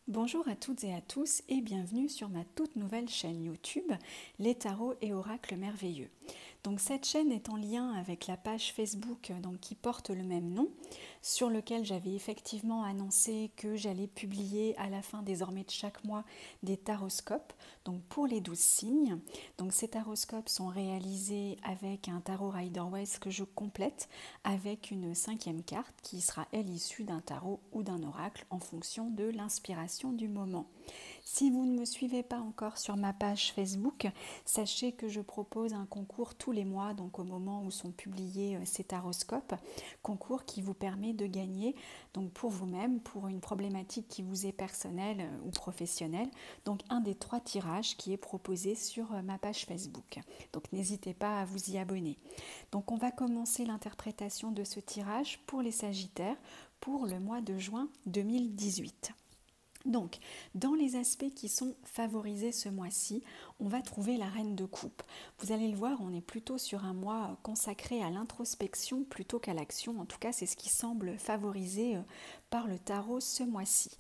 Bonjour à toutes et à tous et bienvenue sur ma toute nouvelle chaîne YouTube, Les Tarots et Oracles Merveilleux. Donc cette chaîne est en lien avec la page Facebook qui porte le même nom, sur lequel j'avais effectivement annoncé que j'allais publier à la fin désormais de chaque mois des taroscopes, donc pour les 12 signes. Donc ces taroscopes sont réalisés avec un tarot Rider-Waite que je complète avec une 5e carte qui sera elle issue d'un tarot ou d'un oracle en fonction de l'inspiration du moment. Si vous ne me suivez pas encore sur ma page Facebook, sachez que je propose un concours tous les mois, donc au moment où sont publiés ces taroscopes, concours qui vous permet de gagner donc pour vous-même, pour une problématique qui vous est personnelle ou professionnelle, donc un des 3 tirages qui est proposé sur ma page Facebook. Donc n'hésitez pas à vous y abonner. Donc on va commencer l'interprétation de ce tirage pour les Sagittaires pour le mois de juin 2018. Donc, dans les aspects qui sont favorisés ce mois-ci, on va trouver la reine de coupe. Vous allez le voir, on est plutôt sur un mois consacré à l'introspection plutôt qu'à l'action. En tout cas, c'est ce qui semble favorisé par le tarot ce mois-ci.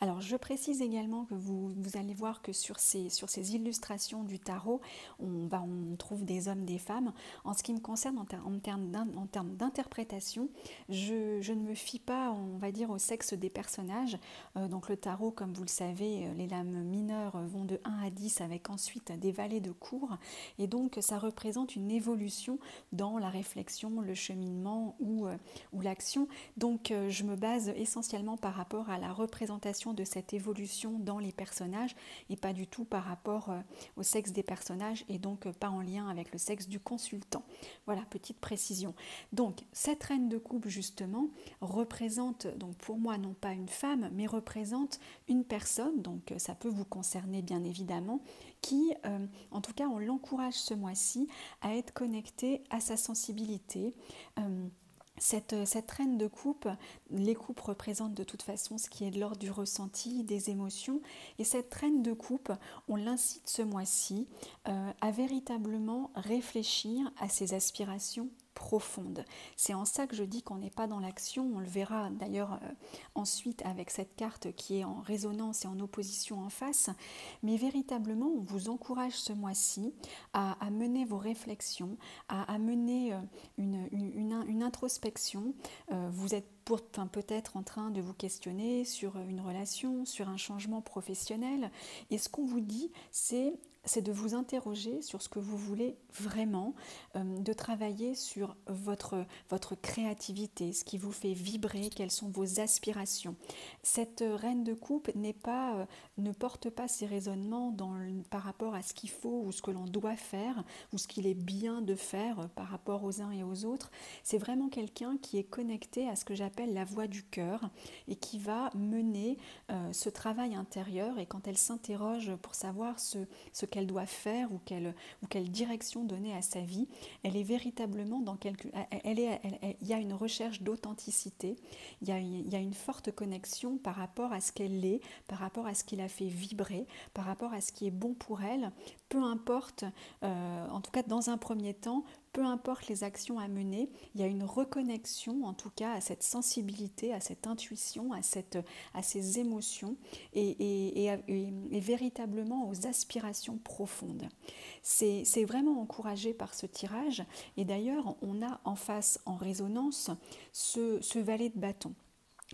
Alors, je précise également que vous allez voir que sur ces illustrations du tarot, on trouve des hommes, des femmes. En ce qui me concerne, en termes d'interprétation, je ne me fie pas, on va dire, au sexe des personnages. Donc le tarot, comme vous le savez, les lames mineures vont de 1 à 10 avec ensuite des valets de cour. Et donc ça représente une évolution dans la réflexion, le cheminement ou l'action. Donc je me base essentiellement par rapport à la représentation de cette évolution dans les personnages et pas du tout par rapport au sexe des personnages et donc pas en lien avec le sexe du consultant. Voilà, petite précision. Donc cette reine de coupe justement représente, donc pour moi non pas une femme, mais représente une personne, donc ça peut vous concerner bien évidemment, qui, en tout cas, on l'encourage ce mois-ci à être connecté à sa sensibilité. Cette reine de coupe, les coupes représentent de toute façon ce qui est de l'ordre du ressenti, des émotions, et cette reine de coupe, on l'incite ce mois-ci à véritablement réfléchir à ses aspirations profonde. C'est en ça que je dis qu'on n'est pas dans l'action, on le verra d'ailleurs ensuite avec cette carte qui est en résonance et en opposition en face, mais véritablement on vous encourage ce mois-ci à mener vos réflexions, à mener une introspection. Vous êtes peut-être en train de vous questionner sur une relation, sur un changement professionnel, et ce qu'on vous dit, c'est de vous interroger sur ce que vous voulez vraiment, de travailler sur votre créativité, ce qui vous fait vibrer, quelles sont vos aspirations. Cette reine de coupe ne porte pas ses raisonnements par rapport à ce qu'il faut ou ce que l'on doit faire ou ce qu'il est bien de faire par rapport aux uns et aux autres. C'est vraiment quelqu'un qui est connecté à ce que j'appelle la voix du cœur et qui va mener ce travail intérieur, et quand elle s'interroge pour savoir ce qu'elle doit faire ou quelle direction donner à sa vie, elle est véritablement il y a une recherche d'authenticité, il y a une forte connexion par rapport à ce qu'elle est, par rapport à ce qui la fait vibrer, par rapport à ce qui est bon pour elle, peu importe, en tout cas dans un premier temps, peu importe les actions à mener, il y a une reconnexion en tout cas à cette sensibilité, à cette intuition, à ces émotions et véritablement aux aspirations profondes. C'est vraiment encouragé par ce tirage, et d'ailleurs on a en face, en résonance, ce valet de bâton.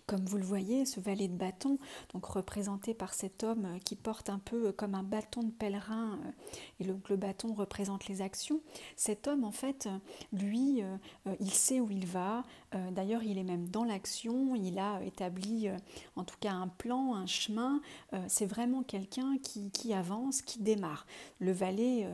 Comme vous le voyez, ce valet de bâton, donc représenté par cet homme qui porte un peu comme un bâton de pèlerin, et le bâton représente les actions. Cet homme, en fait, lui, il sait où il va. D'ailleurs, il est même dans l'action. Il a établi, en tout cas, un plan, un chemin. C'est vraiment quelqu'un qui avance, qui démarre. Le valet,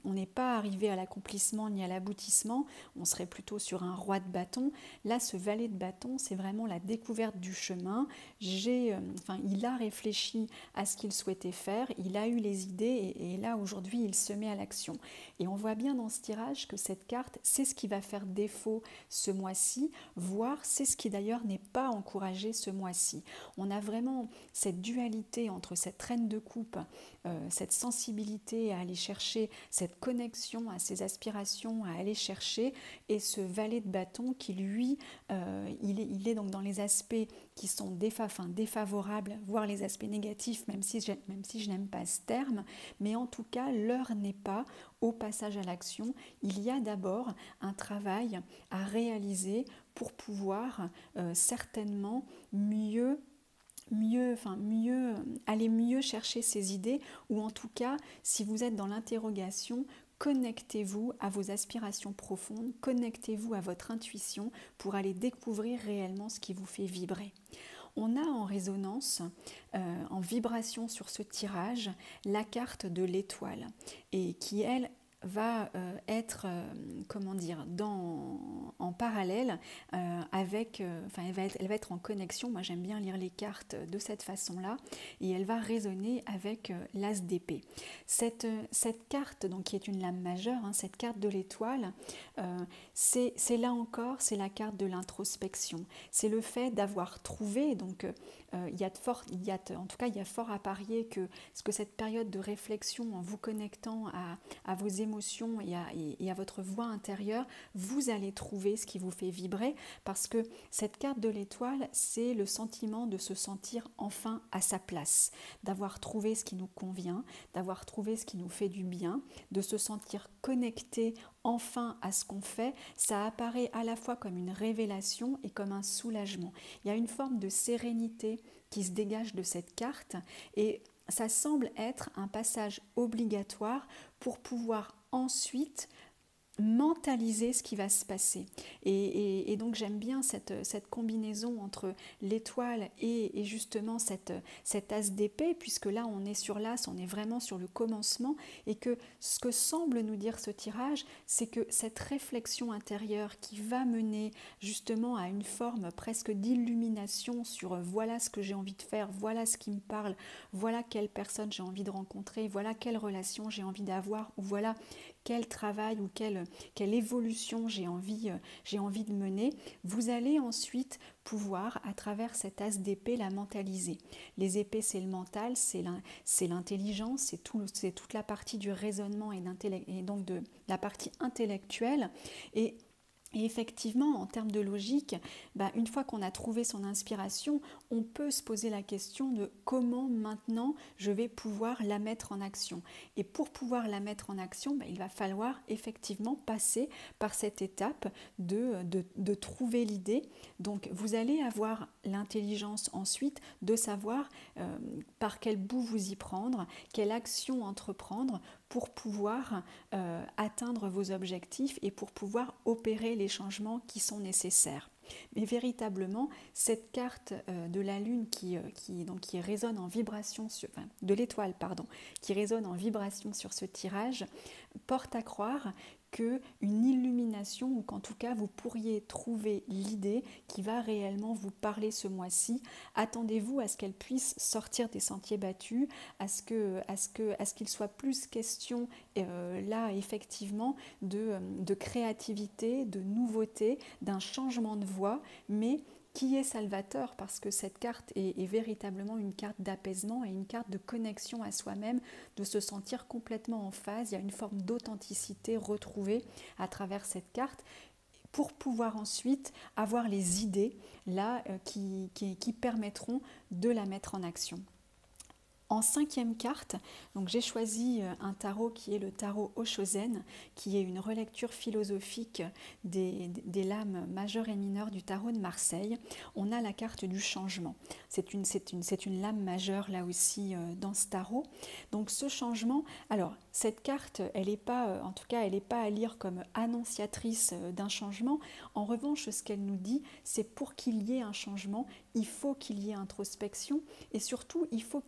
on n'est pas arrivé à l'accomplissement ni à l'aboutissement. On serait plutôt sur un roi de bâton. Là, ce valet de bâton, c'est vraiment la découverte du chemin. Il a réfléchi à ce qu'il souhaitait faire, il a eu les idées, et là aujourd'hui il se met à l'action. Et on voit bien dans ce tirage que cette carte, c'est ce qui va faire défaut ce mois-ci mois-ci, voire c'est ce qui d'ailleurs n'est pas encouragé ce mois-ci. On a vraiment cette dualité entre cette reine de coupe, cette sensibilité à aller chercher, cette connexion à ses aspirations, à aller chercher, et ce valet de bâton qui lui, il est donc dans les aspects qui sont défavorables, voire les aspects négatifs, même si je n'aime pas ce terme, mais en tout cas, l'heure n'est pas au passage à l'action. Il y a d'abord un travail à réaliser pour pouvoir certainement aller mieux chercher ses idées, ou en tout cas, si vous êtes dans l'interrogation, connectez-vous à vos aspirations profondes, connectez-vous à votre intuition pour aller découvrir réellement ce qui vous fait vibrer. On a en résonance, en vibration sur ce tirage, la carte de l'étoile, et qui, elle, va être, en parallèle avec, elle va être en connexion. Moi, j'aime bien lire les cartes de cette façon-là, et elle va résonner avec l'as d'épée. Cette carte, donc, qui est une lame majeure, cette carte de l'étoile, c'est là encore, c'est la carte de l'introspection. C'est le fait d'avoir trouvé, donc il y a fort à parier que cette période de réflexion, en vous connectant à vos émotions et à votre voix intérieure, vous allez trouver ce qui vous fait vibrer, parce que cette carte de l'étoile, c'est le sentiment de se sentir enfin à sa place, d'avoir trouvé ce qui nous convient, d'avoir trouvé ce qui nous fait du bien, de se sentir connecté enfin à ce qu'on fait. Ça apparaît à la fois comme une révélation et comme un soulagement. Il y a une forme de sérénité qui se dégage de cette carte, et ça semble être un passage obligatoire pour pouvoir ensuite mentaliser ce qui va se passer. Et donc j'aime bien cette combinaison entre l'étoile et justement cet as d'épée, puisque là on est sur l'as, on est vraiment sur le commencement, et que ce que semble nous dire ce tirage, c'est que cette réflexion intérieure qui va mener justement à une forme presque d'illumination sur voilà ce que j'ai envie de faire, voilà ce qui me parle, voilà quelle personne j'ai envie de rencontrer, voilà quelle relation j'ai envie d'avoir, ou voilà quel travail ou quelle évolution j'ai envie de mener, vous allez ensuite pouvoir, à travers cet as d'épée, la mentaliser. Les épées, c'est le mental, c'est l'intelligence, c'est toute la partie du raisonnement et donc de la partie intellectuelle. Et effectivement, en termes de logique, une fois qu'on a trouvé son inspiration, on peut se poser la question de comment maintenant je vais pouvoir la mettre en action. Et pour pouvoir la mettre en action, il va falloir effectivement passer par cette étape de trouver l'idée. Donc vous allez avoir l'intelligence ensuite de savoir par quel bout vous y prendre, quelle action entreprendre pour pouvoir atteindre vos objectifs et pour pouvoir opérer les changements qui sont nécessaires. Mais véritablement, cette carte de la Lune qui résonne en vibration, de l'étoile, qui résonne en vibration sur ce tirage, porte à croire qu'une illumination, ou qu'en tout cas vous pourriez trouver l'idée qui va réellement vous parler ce mois-ci. Attendez-vous à ce qu'elle puisse sortir des sentiers battus, à ce qu'il soit plus question là effectivement de créativité, de nouveauté, d'un changement de voie, mais qui est salvateur, parce que cette carte est véritablement une carte d'apaisement et une carte de connexion à soi-même, de se sentir complètement en phase. Il y a une forme d'authenticité retrouvée à travers cette carte, pour pouvoir ensuite avoir les idées là qui permettront de la mettre en action. En 5e carte, donc j'ai choisi un tarot qui est le tarot Oshozen, qui est une relecture philosophique des lames majeures et mineures du tarot de Marseille. On a la carte du changement. C'est une lame majeure là aussi dans ce tarot. Donc ce changement, alors cette carte, elle n'est pas, en tout cas, elle n'est pas à lire comme annonciatrice d'un changement. En revanche, ce qu'elle nous dit, c'est pour qu'il y ait un changement, il faut qu'il y ait introspection, et surtout, il faut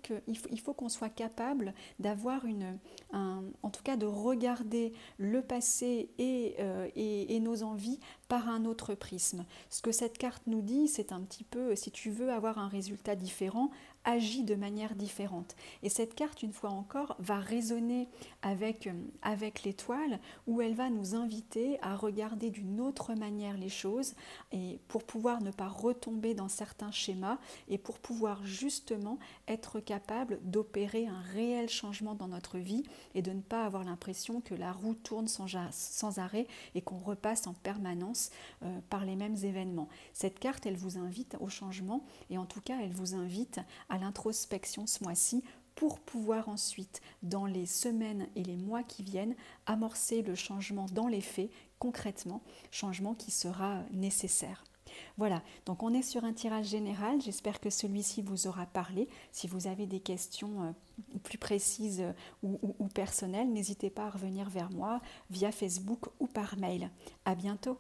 qu'on soit capable d'avoir en tout cas de regarder le passé et nos envies par un autre prisme. Ce que cette carte nous dit, c'est un petit peu, si tu veux avoir un résultat différent, agis de manière différente. Et cette carte, une fois encore, va résonner avec l'étoile, où elle va nous inviter à regarder d'une autre manière les choses, et pour pouvoir ne pas retomber dans certains schémas, et pour pouvoir justement être capable d'opérer un réel changement dans notre vie, et de ne pas avoir l'impression que la roue tourne sans arrêt, et qu'on repasse en permanence par les mêmes événements. Cette carte, elle vous invite au changement, et en tout cas, elle vous invite à l'introspection ce mois-ci, pour pouvoir ensuite, dans les semaines et les mois qui viennent, amorcer le changement dans les faits, concrètement, changement qui sera nécessaire. Voilà, donc on est sur un tirage général, j'espère que celui-ci vous aura parlé. Si vous avez des questions plus précises ou personnelles, n'hésitez pas à revenir vers moi via Facebook ou par mail. À bientôt.